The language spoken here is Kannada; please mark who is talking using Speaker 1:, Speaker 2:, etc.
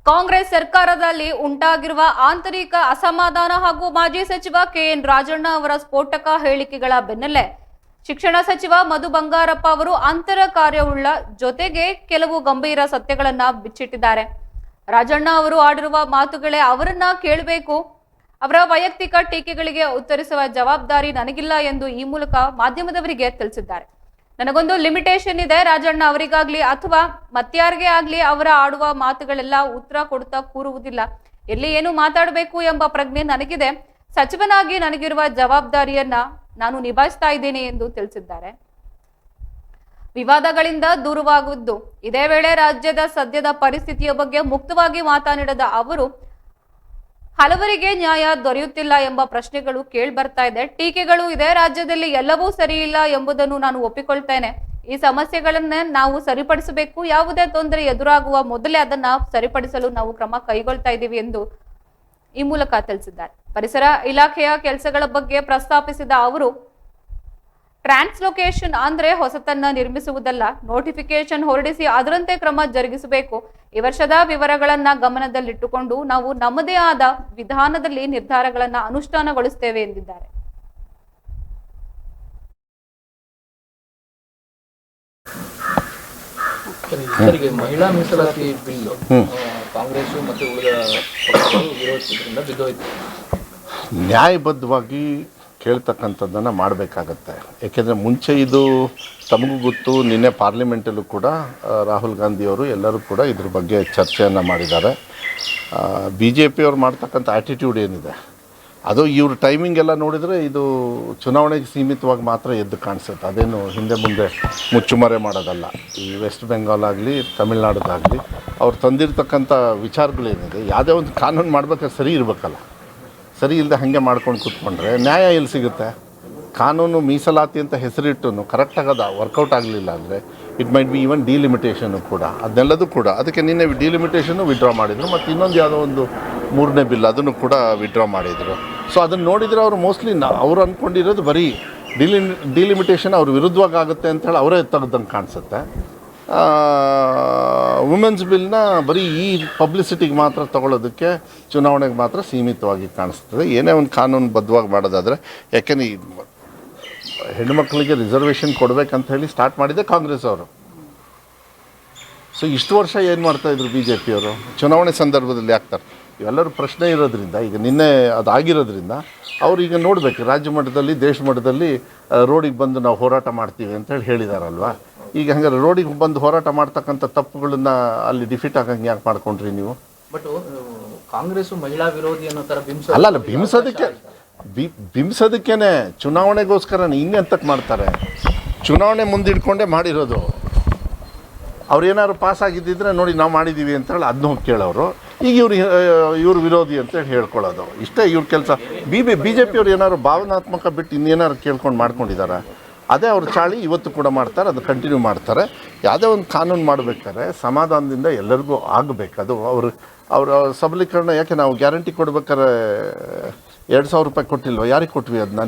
Speaker 1: ಕಾಂಗ್ರೆಸ್ ಸರ್ಕಾರದಲ್ಲಿ ಉಂಟಾಗಿರುವ ಆಂತರಿಕ ಅಸಮಾಧಾನ ಹಾಗೂ ಮಾಜಿ ಸಚಿವ ಕೆಎನ್ ರಾಜಣ್ಣ ಅವರ ಸ್ಫೋಟಕ ಹೇಳಿಕೆಗಳ ಬೆನ್ನಲ್ಲೇ ಶಿಕ್ಷಣ ಸಚಿವ ಮಧು ಬಂಗಾರಪ್ಪ ಅವರು ಅಂತರ ಕಾರ್ಯವುಳ್ಳ ಜೊತೆಗೆ ಕೆಲವು ಗಂಭೀರ ಸತ್ಯಗಳನ್ನ ಬಿಚ್ಚಿಟ್ಟಿದ್ದಾರೆ. ರಾಜಣ್ಣ ಅವರು ಆಡಿರುವ ಮಾತುಗಳೇ ಅವರನ್ನ ಕೇಳಬೇಕು, ಅವರ ವೈಯಕ್ತಿಕ ಟೀಕೆಗಳಿಗೆ ಉತ್ತರಿಸುವ ಜವಾಬ್ದಾರಿ ನನಗಿಲ್ಲ ಎಂದು ಈ ಮೂಲಕ ಮಾಧ್ಯಮದವರಿಗೆ ತಿಳಿಸಿದ್ದಾರೆ. ನನಗೊಂದು ಲಿಮಿಟೇಷನ್ ಇದೆ, ರಾಜಣ್ಣ ಅವರಿಗಾಗ್ಲಿ ಅಥವಾ ಮತ್ಯಾರಿಗೆ ಆಗ್ಲಿ ಅವರ ಆಡುವ ಮಾತುಗಳೆಲ್ಲ ಉತ್ತರ ಕೊಡುತ್ತಾ ಕೂರುವುದಿಲ್ಲ. ಎಲ್ಲಿ ಏನು ಮಾತಾಡಬೇಕು ಎಂಬ ಪ್ರಜ್ಞೆ ನನಗಿದೆ. ಸಚಿವನಾಗಿ ನನಗಿರುವ ಜವಾಬ್ದಾರಿಯನ್ನ ನಾನು ನಿಭಾಯಿಸ್ತಾ ಇದ್ದೇನೆ ಎಂದು ತಿಳಿಸಿದ್ದಾರೆ. ವಿವಾದಗಳಿಂದ ದೂರವಾಗುವುದು. ಇದೇ ವೇಳೆ ರಾಜ್ಯದ ಸದ್ಯದ ಪರಿಸ್ಥಿತಿಯ ಬಗ್ಗೆ ಮುಕ್ತವಾಗಿ ಮಾತನಾಡಿದ ಅವರು, ಹಲವರಿಗೆ ನ್ಯಾಯ ದೊರೆಯುತ್ತಿಲ್ಲ ಎಂಬ ಪ್ರಶ್ನೆಗಳು ಕೇಳಿ ಬರ್ತಾ ಇದೆ. ಟೀಕೆಗಳು ಇದೆ, ರಾಜ್ಯದಲ್ಲಿ ಎಲ್ಲವೂ ಸರಿ ಇಲ್ಲ ಎಂಬುದನ್ನು ನಾನು ಒಪ್ಪಿಕೊಳ್ತೇನೆ. ಈ ಸಮಸ್ಯೆಗಳನ್ನ ನಾವು ಸರಿಪಡಿಸಬೇಕು. ಯಾವುದೇ ತೊಂದರೆ ಎದುರಾಗುವ ಮೊದಲೇ ಅದನ್ನ ಸರಿಪಡಿಸಲು ನಾವು ಕ್ರಮ ಕೈಗೊಳ್ತಾ ಇದ್ದೀವಿ ಎಂದು ಈ ಮೂಲಕ ತಿಳಿಸಿದ್ದಾರೆ. ಪರಿಸರ ಇಲಾಖೆಯ ಕೆಲಸಗಳ ಬಗ್ಗೆ ಪ್ರಸ್ತಾಪಿಸಿದ ಅವರು, ಟ್ರಾನ್ಸ್ಲೊಕೇಶನ್ ಅಂದ್ರೆ ಹೊಸತನ್ನ ನಿರ್ಮಿಸುವುದಲ್ಲ, ನೋಟಿಫಿಕೇಶನ್ ಹೊರಡಿಸಿ ಅದರಂತೆ ಕ್ರಮ ಜರುಗಿಸಬೇಕು. ಈ ವರ್ಷದ ವಿವರಗಳನ್ನ ಗಮನದಲ್ಲಿಟ್ಟುಕೊಂಡು ನಾವು ನಮ್ಮದೇ ಆದ ವಿಧಾನದಲ್ಲಿ ನಿರ್ಧಾರಗಳನ್ನ ಅನುಷ್ಠಾನಗೊಳಿಸುತ್ತೇವೆ ಎಂದಿದ್ದಾರೆ.
Speaker 2: ಮಹಿಳಾ ಮೀಸಲಾತಿ ಬಿಲ್ ಕಾಂಗ್ರೆಸ್ ಮತ್ತು ಉಳಿದ ಪಕ್ಷಗಳು ವಿರೋಧಿಸಿದ್ರಿಂದ ಬಿದ್ದೋಯ್ತು.
Speaker 3: ನ್ಯಾಯಬದ್ಧವಾಗಿ ಕೇಳ್ತಕ್ಕಂಥದ್ದನ್ನು ಮಾಡಬೇಕಾಗತ್ತೆ. ಏಕೆಂದರೆ ಮುಂಚೆ ಇದು ತಮಗೂ ಗೊತ್ತು, ನಿನ್ನೆ ಪಾರ್ಲಿಮೆಂಟಲ್ಲೂ ಕೂಡ ರಾಹುಲ್ ಗಾಂಧಿಯವರು ಎಲ್ಲರೂ ಕೂಡ ಇದ್ರ ಬಗ್ಗೆ ಚರ್ಚೆಯನ್ನು ಮಾಡಿದ್ದಾರೆ. BJP ಅವ್ರು ಮಾಡ್ತಕ್ಕಂಥ ಆ್ಯಟಿಟ್ಯೂಡ್ ಏನಿದೆ ಅದು ಇವ್ರ ಟೈಮಿಂಗ್ ಎಲ್ಲ ನೋಡಿದರೆ ಇದು ಚುನಾವಣೆಗೆ ಸೀಮಿತವಾಗಿ ಮಾತ್ರ ಎದ್ದು ಕಾಣಿಸುತ್ತೆ. ಅದೇನು ಹಿಂದೆ ಮುಂದೆ ಮುಚ್ಚುಮರೆ ಮಾಡೋದಲ್ಲ. ಈ ವೆಸ್ಟ್ ಬೆಂಗಾಲ್ ಆಗಲಿ ತಮಿಳ್ನಾಡುದಾಗಲಿ ಅವ್ರು ತಂದಿರ್ತಕ್ಕಂಥ ವಿಚಾರಗಳೇನಿದೆ, ಯಾವುದೇ ಒಂದು ಕಾನೂನು ಮಾಡ್ಬೇಕಾದ್ರೆ ಸರಿ ಇರಬೇಕಲ್ಲ. ಸರಿ ಇಲ್ಲದೆ ಹಾಗೆ ಮಾಡ್ಕೊಂಡು ಕೂತ್ಕೊಂಡ್ರೆ ನ್ಯಾಯ ಎಲ್ಲಿ ಸಿಗುತ್ತೆ? ಕಾನೂನು ಮೀಸಲಾತಿ ಅಂತ ಹೆಸರಿಟ್ಟು ಕರೆಕ್ಟಾಗಿ ಅದು ವರ್ಕೌಟ್ ಆಗಲಿಲ್ಲ ಅಂದರೆ ಇಟ್ ಮೈಟ್ ಬಿ ಈವನ್ ಡಿಲಿಮಿಟೇಷನು ಕೂಡ, ಅದನ್ನೆಲ್ಲದೂ ಕೂಡ. ಅದಕ್ಕೆ ನಿನ್ನೆ ಡಿಲಿಮಿಟೇಷನ್ನು ವಿಡ್ರಾ ಮಾಡಿದರು, ಮತ್ತು ಇನ್ನೊಂದು ಯಾವುದೋ ಒಂದು 3ನೇ ಬಿಲ್ ಅದನ್ನು ಕೂಡ ವಿಡ್ರಾ ಮಾಡಿದರು. ಸೊ ಅದನ್ನು ನೋಡಿದರೆ ಅವರು ಮೋಸ್ಟ್ಲಿ ಅವರು ಅಂದ್ಕೊಂಡಿರೋದು ಬರೀ ಡಿಲಿಮಿಟೇಷನ್ ಅವ್ರ ವಿರುದ್ಧವಾಗಿ ಆಗುತ್ತೆ ಅಂತೇಳಿ ಅವರೇ ತೆಗೆದಂಗೆ ಕಾಣಿಸುತ್ತೆ. ವುಮೆನ್ಸ್ ಬಿಲ್ನ ಬರೀ ಈ ಪಬ್ಲಿಸಿಟಿಗೆ ಮಾತ್ರ ತಗೊಳ್ಳೋದಕ್ಕೆ, ಚುನಾವಣೆಗೆ ಮಾತ್ರ ಸೀಮಿತವಾಗಿ ಕಾಣಿಸ್ತದೆ. ಏನೇ ಒಂದು ಕಾನೂನು ಬದ್ಧವಾಗಿ ಮಾಡೋದಾದರೆ, ಯಾಕೆಂದರೆ ಈ ಹೆಣ್ಣುಮಕ್ಕಳಿಗೆ ರಿಸರ್ವೇಷನ್ ಕೊಡಬೇಕಂತ ಹೇಳಿ ಸ್ಟಾರ್ಟ್ ಮಾಡಿದ್ದೆ ಕಾಂಗ್ರೆಸ್ ಅವರು. ಸೊ ಇಷ್ಟು ವರ್ಷ ಏನು ಮಾಡ್ತಾಯಿದ್ರು BJP ಅವರು? ಚುನಾವಣೆ ಸಂದರ್ಭದಲ್ಲಿ ಆಗ್ತಾರೆ. ಇವೆಲ್ಲರೂ ಪ್ರಶ್ನೆ ಇರೋದ್ರಿಂದ, ಈಗ ನಿನ್ನೆ ಅದಾಗಿರೋದ್ರಿಂದ ಅವ್ರು ಈಗ ನೋಡಬೇಕು, ರಾಜ್ಯ ಮಟ್ಟದಲ್ಲಿ ದೇಶ ಮಟ್ಟದಲ್ಲಿ ರೋಡಿಗೆ ಬಂದು ನಾವು ಹೋರಾಟ ಮಾಡ್ತೀವಿ ಅಂತೇಳಿ ಹೇಳಿದಾರಲ್ವ. ಈಗ ಹಂಗಾರೆ ರೋಡಿಗೆ ಬಂದು ಹೋರಾಟ ಮಾಡ್ತಕ್ಕಂಥ ತಪ್ಪುಗಳನ್ನ ಅಲ್ಲಿ ಡಿಫೀಟ್ ಆಗಂಗೆ ಯಾಕೆ ಮಾಡ್ಕೊಂಡ್ರಿ ನೀವು?
Speaker 2: ಬಟ್ ಕಾಂಗ್ರೆಸ್ ಮಹಿಳಾ ವಿರೋಧಿ ಅನ್ನೋ ಥರ
Speaker 3: ಅಲ್ಲ ಬಿಂಬಿಸೋದಕ್ಕೇನೆ ಚುನಾವಣೆಗೋಸ್ಕರ ಇನ್ನೆಂತಕ್ಕೆ ಮಾಡ್ತಾರೆ? ಚುನಾವಣೆ ಮುಂದಿಡ್ಕೊಂಡೇ ಮಾಡಿರೋದು. ಅವ್ರು ಏನಾದ್ರು ಪಾಸ್ ಆಗಿದ್ದಿದ್ರೆ ನೋಡಿ ನಾವು ಮಾಡಿದ್ದೀವಿ ಅಂತೇಳಿ ಅದನ್ನ ಹೋಗಿ ಕೇಳೋರು. ಈಗ ಇವ್ರು ವಿರೋಧಿ ಅಂತೇಳಿ ಹೇಳ್ಕೊಳ್ಳೋದು, ಇಷ್ಟೇ ಇವ್ರ ಕೆಲಸ. BJP ಅವ್ರು ಏನಾದ್ರು ಭಾವನಾತ್ಮಕ ಬಿಟ್ಟು ಇನ್ನೇನಾದ್ರು ಕೇಳ್ಕೊಂಡು ಮಾಡ್ಕೊಂಡಿದ್ದಾರೆ. ಅದೇ ಅವ್ರ ಚಾಳಿ ಇವತ್ತು ಕೂಡ ಮಾಡ್ತಾರೆ, ಅದು ಕಂಟಿನ್ಯೂ ಮಾಡ್ತಾರೆ. ಯಾವುದೇ ಒಂದು ಕಾನೂನು ಮಾಡಬೇಕಾದ್ರೆ ಸಮಾಧಾನದಿಂದ ಎಲ್ಲರಿಗೂ ಆಗಬೇಕು. ಅದು ಅವರ ಸಬಲೀಕರಣ. ಯಾಕೆ ನಾವು ಗ್ಯಾರಂಟಿ ಕೊಡ್ಬೇಕಾದ್ರೆ 2,000 ರೂಪಾಯಿ ಕೊಟ್ಟಿಲ್ವ? ಯಾರಿಗೆ ಕೊಟ್ವಿ ಅದನ್ನ?